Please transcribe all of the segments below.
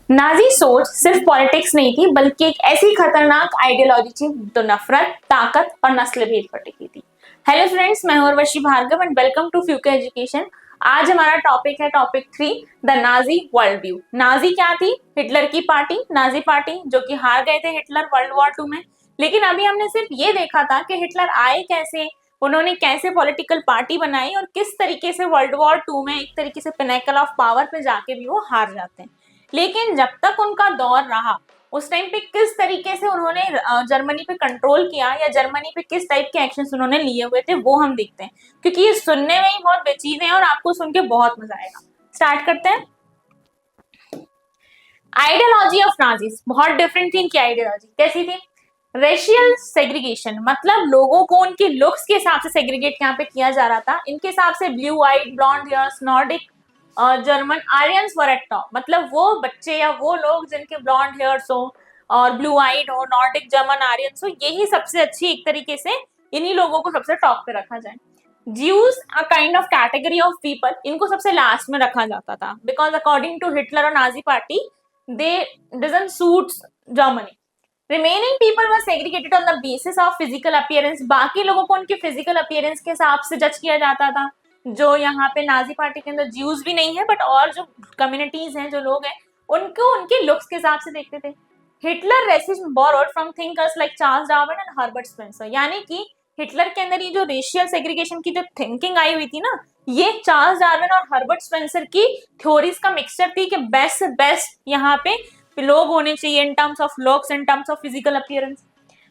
Nazi सोच सिर्फ politics नहीं थी बल्कि एक ऐसी खतरनाक आइडियोलॉजी थी जो नफरत, ताकत और नस्ल भेद पर टिकी थी। हेलो फ्रेंड्स, मैं हूं Urvashi Bhargav and welcome to फ्यूके एजुकेशन। आज हमारा टॉपिक है topic 3, the Nazi world view. Nazi क्या थी? हिटलर की पार्टी, नाजी पार्टी, जो कि हार गए थे हिटलर वर्ल्ड वॉर 2 में। लेकिन अभी हमने सिर्फ ये देखा था कि हिटलर आए कैसे, उन्होंने कैसे पॉलिटिकल पार्टी बनाई और किस तरीके से वर्ल्ड वॉर 2 में एक तरीके से पिनेकल ऑफ पावर पे जाके भी वो हार जाते हैं। लेकिन जब तक उनका दौर रहा, उस टाइम पे किस तरीके से उन्होंने जर्मनी पे कंट्रोल किया या जर्मनी पे किस टाइप के एक्शंस उन्होंने लिए हुए थे, वो हम देखते हैं, क्योंकि ये सुनने में ही बहुत बेचीज है और आपको सुन के बहुत मजा आएगा। स्टार्ट करते हैं। आइडियोलॉजी ऑफ नाजीज बहुत डिफरेंट थी। इनकी आइडियोलॉजी कैसी थी? रेशियल सेग्रीगेशन, मतलब लोगों को उनके लुक्स के हिसाब से सेग्रीगेट यहाँ पे किया जा रहा था। इनके हिसाब से blue eyed, blonde hairs, Nordic, German Aryans were at top, मतलब वो बच्चे या वो लोग जिनके ब्लॉन्ड हेयर्स हो और ब्लू आइड हो, नॉर्डिक जर्मन आर्यंस हो, यही सबसे अच्छी एक तरीके से इन्हीं लोगों को सबसे टॉप पे रखा जाए। Jews a kind of category of people, इनको सबसे लास्ट में रखा जाता था बिकॉज अकॉर्डिंग टू हिटलर और Nazi party they doesn't suits Germany. Remaining people were segregated on the basis of physical appearance, बाकी लोगों को उनके फिजिकल अपीयरेंस के हिसाब से जज किया जाता था। जो यहाँ पे नाजी पार्टी के अंदर ज्यूज भी नहीं है बट और जो कम्युनिटीज हैं, जो लोग हैं, उनको उनके लुक्स के हिसाब से देखते थे। Hitler racism borrowed from thinkers like Charles Darwin and Herbert Spencer, यानी कि हिटलर के अंदर ये जो रेशियल सेग्रीगेशन की जो थिंकिंग आई हुई थी ना, ये चार्ल्स डार्विन और हर्बर्ट स्पेंसर की थ्योरीज का मिक्सचर थी कि बेस्ट से बेस्ट यहाँ पे लोग होने चाहिए in terms of looks, in terms of physical appearance.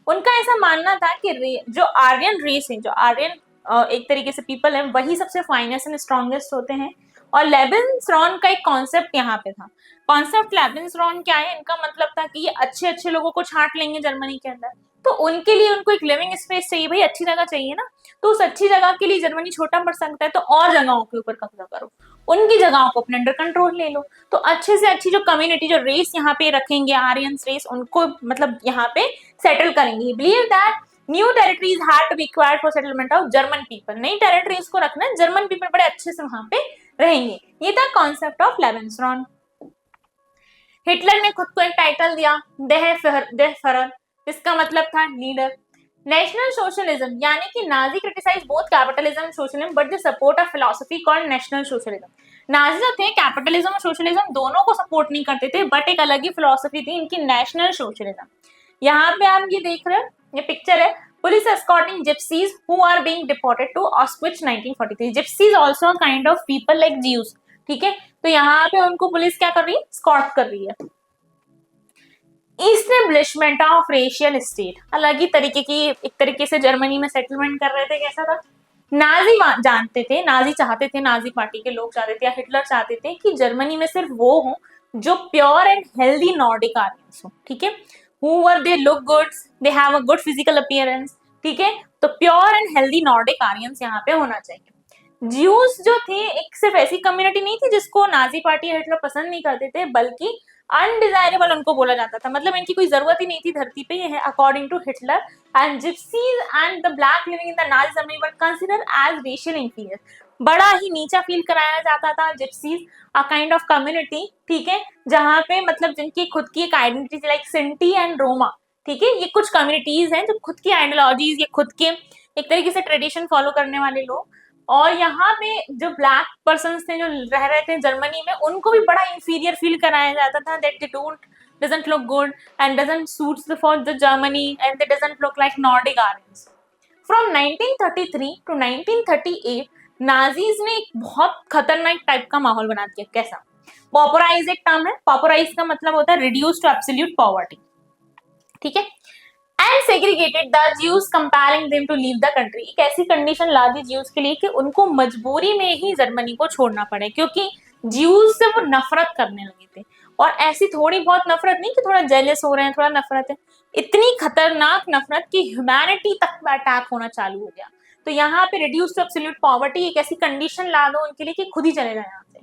उनका ऐसा मानना था कि जो आर्यन रेस है, जो आर्यन एक तरीके से पीपल है, वही सबसे फाइनेस्ट एंड स्ट्रॉन्गेस्ट होते हैं। और लेविन्सरॉन का एक कॉन्सेप्ट यहाँ पे था। कॉन्सेप्ट लेविन्सरॉन क्या है? इनका मतलब था कि ये अच्छे अच्छे लोगों को छांट लेंगे जर्मनी के अंदर, तो उनके लिए उनको एक लिविंग स्पेस चाहिए, भाई अच्छी जगह चाहिए ना। तो उस अच्छी जगह के लिए जर्मनी छोटा पड़ सकता है, तो और जगहों के ऊपर कब्जा करो, उनकी जगहों को अपने अंडर कंट्रोल ले लो। तो अच्छे से अच्छी जो कम्युनिटी, जो रेस यहाँ पे रखेंगे, आर्यंस रेस, उनको मतलब यहाँ पे सेटल करेंगे। Believe that new territories had to be acquired for settlement of German people, नई टेरिटरीज को रखना, जर्मन पीपल बड़े अच्छे से वहां पे रहेंगे। ये था कॉन्सेप्ट ऑफ लेविन्सरॉन। हिटलर ने खुद को एक टाइटल दिया, देह फरर, इसका मतलब था लीडर। नेशनल सोशलिज्म, यानी कि Nazi criticise both capitalism socialism but they support a philosophy called national socialism. Nazi जो थे कैपिटलिज्म और सोशलिज्म दोनों को सपोर्ट नहीं करते थे, बट एक अलग ही फिलॉसफी थी इनकी, नेशनल सोशलिज्म। यहाँ पे आप ये देख रहे हो, ये पिक्चर है, police escorting gypsies who are being deported to ऑस्विच 1943। Gypsies also a kind of people like Jews, ठीक है। तो यहाँ पे उनको पुलिस क्या कर रही है? स्कॉट कर रही है। इस्टेब्लिशमेंट ऑफ रेशियल स्टेट, अलग ही तरीके की एक तरीके से जर्मनी में सेटलमेंट कर रहे थे। कैसा था? नाजी जानते थे, नाजी चाहते थे, नाजी पार्टी के लोग चाहते थे या हिटलर चाहते थे कि जर्मनी में सिर्फ वो हो जो pure and healthy Nordic Aryans हो, ठीक है। Hoover they look good, they have a good physical appearance, ठीक है। तो pure and healthy Nordic Aryans यहाँ पे होना चाहिए। ज्यूज जो थे एक सिर्फ ऐसी कम्युनिटी नहीं थी जिसको नाजी पार्टी या हिटलर पसंद नहीं करते थे, बल्कि अनडिजायरेबल उनको बोला जाता था, मतलब इनकी कोई जरूरत ही नहीं थी धरती पे। ये है according to Hitler. And gypsies and the black living in the Nazi Germany were considered as racial inferior, बड़ा ही नीचा फील कराया जाता था। Gypsies a kind of community, ठीक है, जहाँ पे मतलब जिनकी खुद की एक identity like Sinti and Roma, ठीक है, ये कुछ कम्युनिटीज हैं जो खुद की आइडियोलॉजीज या खुद के एक तरीके से ट्रेडिशन फॉलो करने वाले लोग। और यहाँ पे जो ब्लैक पर्सन थे जो रह रहे थे जर्मनी में, उनको भी बड़ा इंफीरियर फील कराया जाता था, that they doesn't look good and doesn't suits for the Germany and they doesn't look like Nordic Aryans. From 1933 to 1938 Nazis ने एक बहुत खतरनाक टाइप का माहौल बना दिया। कैसा? पॉपुराइज एक टर्म है, पॉपुराइज का मतलब होता है रिड्यूस टू एब्सोल्यूट पॉवर्टी, ठीक है। And segregated the Jews compelling them to leave the country, एक ऐसी कंडीशन ला दी ज्यूज के लिए कि उनको मजबूरी में ही जर्मनी को छोड़ना पड़े, क्योंकि ज्यूज से वो नफरत करने लगे थे। और ऐसी थोड़ी बहुत नफरत नहीं कि थोड़ा जेलस हो रहे हैं, थोड़ा नफरत है, इतनी खतरनाक नफरत कि ह्यूमैनिटी तक अटैक होना चालू हो गया। तो यहाँ पे रिड्यूस टू एब्सोल्यूट पॉवर्टी, एक ऐसी कंडीशन ला दो उनके लिए कि खुद ही चले जाए यहाँ से।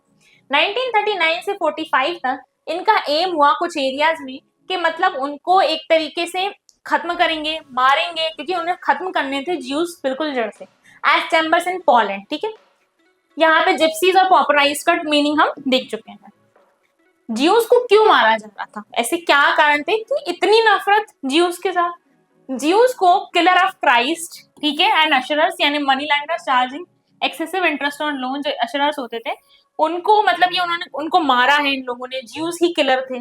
1939 से 45 तक इनका एम हुआ कुछ एरियाज में कि मतलब उनको एक तरीके से खत्म करेंगे, मारेंगे, क्योंकि उन्हें खत्म करने थे ज्यूज बिल्कुल जड़ से, एज चैम्बर्स इन पोलैंड, ठीक है। यहाँ पे जिप्सीज और पॉपुलाइज का मीनिंग हम देख चुके हैं। ज्यूस को क्यों मारा जा रहा था, ऐसे क्या कारण थे कि इतनी नफरत ज्यूस के साथ? ज्यूस को किलर ऑफ क्राइस्ट, ठीक है, एंड अशरर्स यानी money landers charging excessive interest on loan, जो अशरर्स होते थे उनको, मतलब ये उन्होंने उनको मारा है इन लोगों ने, ज्यूस ही किलर थे।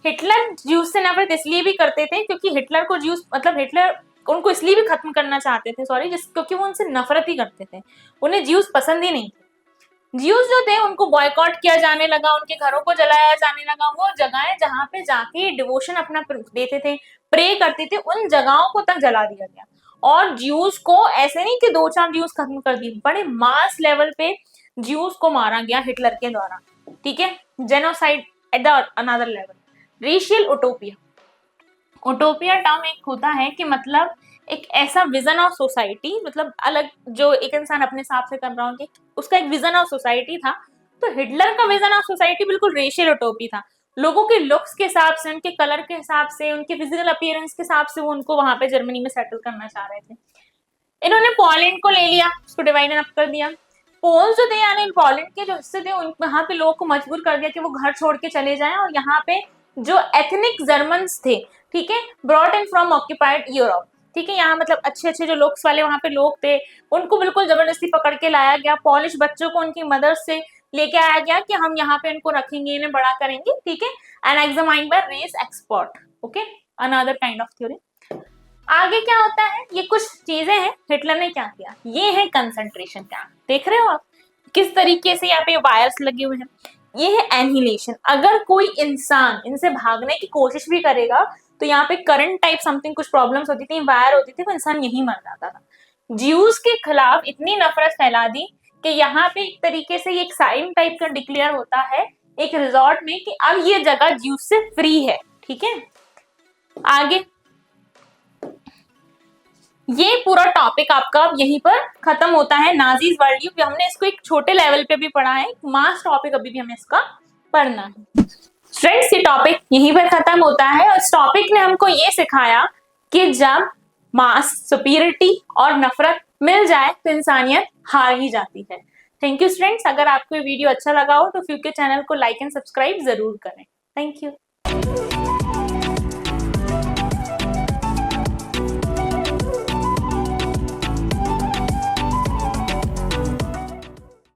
हिटलर ज्यूस से नफरत इसलिए भी करते थे क्योंकि हिटलर को ज्यूस, मतलब हिटलर उनको इसलिए भी खत्म करना चाहते थे, सॉरी, क्योंकि वो उनसे नफरत ही करते थे, उन्हें ज्यूस पसंद ही नहीं थे। ज्यूस जो थे उनको बॉयकॉट किया जाने लगा, उनके घरों को जलाया जाने लगा, वो जगहें जहाँ पे जाके डिवोशन अपना देते थे, प्रे करते थे, उन जगहों को तक जला दिया गया। और ज्यूस को ऐसे नहीं कि 2-4 ज्यूस खत्म कर दिए, बड़े मास लेवल पे ज्यूस को मारा गया हिटलर के द्वारा, ठीक है, genocide at the another level. Racial utopia, utopia term एक होता है कि मतलब एक ऐसा विजन ऑफ सोसाइटी, मतलब अलग जो एक इंसान अपने हिसाब से कर रहा हो कि उसका एक विजन ऑफ सोसाइटी था, तो हिटलर का विजन ऑफ सोसाइटी बिल्कुल रेशियल उटोपी था। लोगों के लुक्स के हिसाब से, उनके कलर के हिसाब से, उनके फिजिकल अपीयरेंस के हिसाब से वो उनको वहां पे जर्मनी में सेटल करना चाह रहे थे। इन्होंने पोलैंड को ले लिया, उसको डिवाइड अप कर दिया। पोल्स जो थे यानी पोलैंड के जो हिस्से थे उन वहां पे लोगों को मजबूर कर दिया कि वो घर छोड़ के चले जाएं, और यहाँ पे जो एथनिक जर्मन्स थे, ठीक है, brought in from occupied Europe, ठीक है, यहाँ मतलब अच्छे अच्छे जो लुक्स वाले वहां पे लोग थे उनको बिल्कुल जबरदस्ती पकड़ के लाया गया। पॉलिश बच्चों को उनकी मदर से लेके आया गया कि हम यहाँ पे इनको रखेंगे, इन्हें बड़ा करेंगे, ठीक है, and examined by race expert, okay, another kind of theory. आगे क्या होता है, ये कुछ चीजें हैं हिटलर ने क्या किया, ये है कंसंट्रेशन कैंप, देख रहे हो आप किस तरीके से यहाँ पे वायर्स लगे हुए हैं, ये है एनिहिलेशन। अगर कोई इंसान इनसे भागने की कोशिश भी करेगा तो यहाँ पे करंट टाइप समथिंग कुछ प्रॉब्लम्स होती थी, वायर होती थी, वो इंसान यही मर जाता था। ज्यूस के खिलाफ इतनी नफरत फैला दी कि यहाँ पे एक तरीके से एक साइन टाइप का डिक्लेयर होता है एक रिजॉर्ट में कि अब ये जगह ज्यूस से फ्री है, ठीक है। आगे ये पूरा टॉपिक आपका यहीं पर खत्म होता है, नाजीज वर्ल्ड व्यू। हमने इसको एक छोटे लेवल पे भी पढ़ा है, मास टॉपिक अभी भी हमें इसका पढ़ना है। फ्रेंड्स, ये टॉपिक यहीं पर खत्म होता है और इस टॉपिक ने हमको ये सिखाया कि जब मास, सुपीरियरिटी और नफरत मिल जाए तो इंसानियत हार ही जाती है। थैंक यू फ्रेंड्स, अगर आपको ये वीडियो अच्छा लगा हो तो फ्यूचर चैनल को लाइक एंड सब्सक्राइब जरूर करें। Thank you.